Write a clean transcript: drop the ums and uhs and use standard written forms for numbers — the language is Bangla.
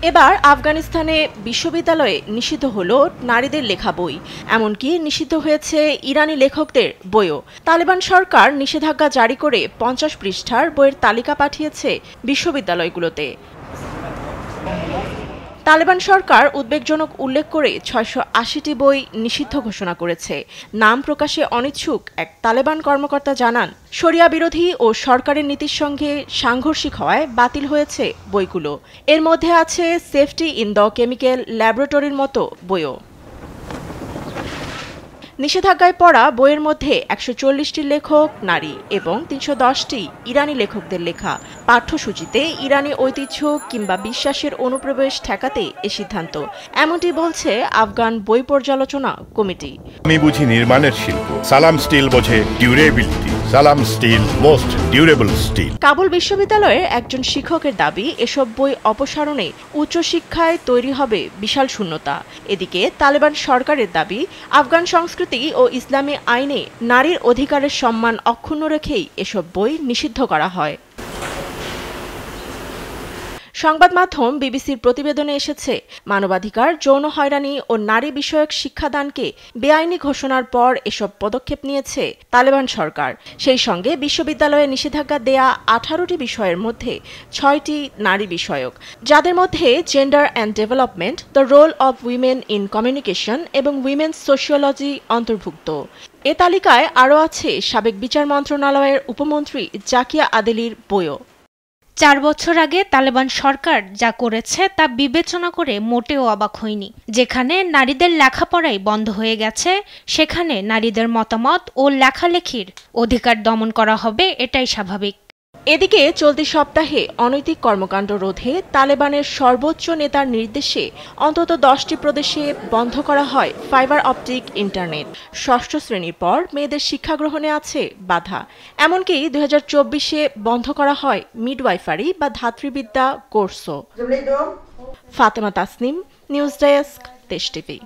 এবার আফগানিস্তানে বিশ্ববিদ্যালয়ে নিষিদ্ধ হলো নারীদের লেখা বই, এমনকি নিষিদ্ধ হয়েছে ইরানি লেখকদের বইও। তালেবান সরকার নিষেধাজ্ঞা জারি করে 50 পৃষ্ঠার বইয়ের তালিকা পাঠিয়েছে বিশ্ববিদ্যালয়গুলোতে। তালেবান সরকার উদ্বেগজনক উল্লেখ করে 680টি বই নিষিদ্ধ ঘোষণা করেছে। নাম প্রকাশে অনিচ্ছুক এক তালেবান কর্মকর্তা জানান, শরিয়া বিরোধী ও সরকারের নীতির সঙ্গে সাংঘর্ষিক হওয়ায় বাতিল হয়েছে বইগুলো। এর মধ্যে আছে সেফটি ইন দ্য কেমিক্যাল ল্যাবরেটরির মতো বইও। নিষেধাজ্ঞায় পড়া বইয়ের মধ্যে 140টি লেখক নারী এবং 310টি ইরানি লেখকদের লেখা। পাঠ্যসূচিতে ইরানি ঐতিহ্য কিংবা বিশ্বাসের অনুপ্রবেশ ঠেকাতে এ সিদ্ধান্ত, এমনটি বলছে আফগান বই পর্যালোচনা কমিটি। আমি বুঝি নির্মাণের শিল্প, সালাম স্টিল বোঝে durability. Salam steel, most durable steel. Kabul বিশ্ববিদ্যালয়ের একজন শিক্ষকের দাবি, এসব বই অপসারণে উচ্চশিক্ষায় তৈরি হবে বিশাল শূন্যতা। এদিকে তালেবান সরকারের দাবি, আফগান সংস্কৃতি ও ইসলামী আইনে নারীর অধিকারের সম্মান অক্ষুণ্ণ রেখেই এসব বই নিষিদ্ধ করা হয়। সংবাদ মাধ্যম বিবিসির প্রতিবেদনে এসেছে, মানবাধিকার, যৌন হয়রানি ও নারী বিষয়ক শিক্ষাদানকে বেআইনি ঘোষণার পর এসব পদক্ষেপ নিয়েছে তালেবান সরকার। সেই সঙ্গে বিশ্ববিদ্যালয়ে নিষেধাজ্ঞা দেয়া 18টি বিষয়ের মধ্যে 6টি নারী বিষয়ক, যাদের মধ্যে gender and development, the role of women in communication এবং উইমেন্স সোশিওলজি অন্তর্ভুক্ত। এ তালিকায় আরও আছে সাবেক বিচার মন্ত্রণালয়ের উপমন্ত্রী জাকিয়া আদেলির বইও। 4 বছর আগে তালেবান সরকার যা করেছে তা বিবেচনা করে মোটেও অবাক হয়নি। যেখানে নারীদের লেখাপড়াই বন্ধ হয়ে গেছে, সেখানে নারীদের মতামত ও লেখালেখির অধিকার দমন করা হবে, এটাই স্বাভাবিক। এদিকে চলতি সপ্তাহে অনৈতিক কর্মকাণ্ড রোধে তালেবানের সর্বোচ্চ নেতার নির্দেশে অন্তত 10টি প্রদেশে বন্ধ করা হয় ফাইবার অপটিক ইন্টারনেট। 6ষ্ঠ শ্রেণীর পর মেয়েদের শিক্ষা গ্রহণে আছে বাধা। এমনকি 2024-এ বন্ধ করা হয় মিডওয়াইফারি বা ধাত্রীবিদ্যা কোর্সও। ফাতেমা তাসনিম, নিউজ ডেস্ক, দেশ টিভি।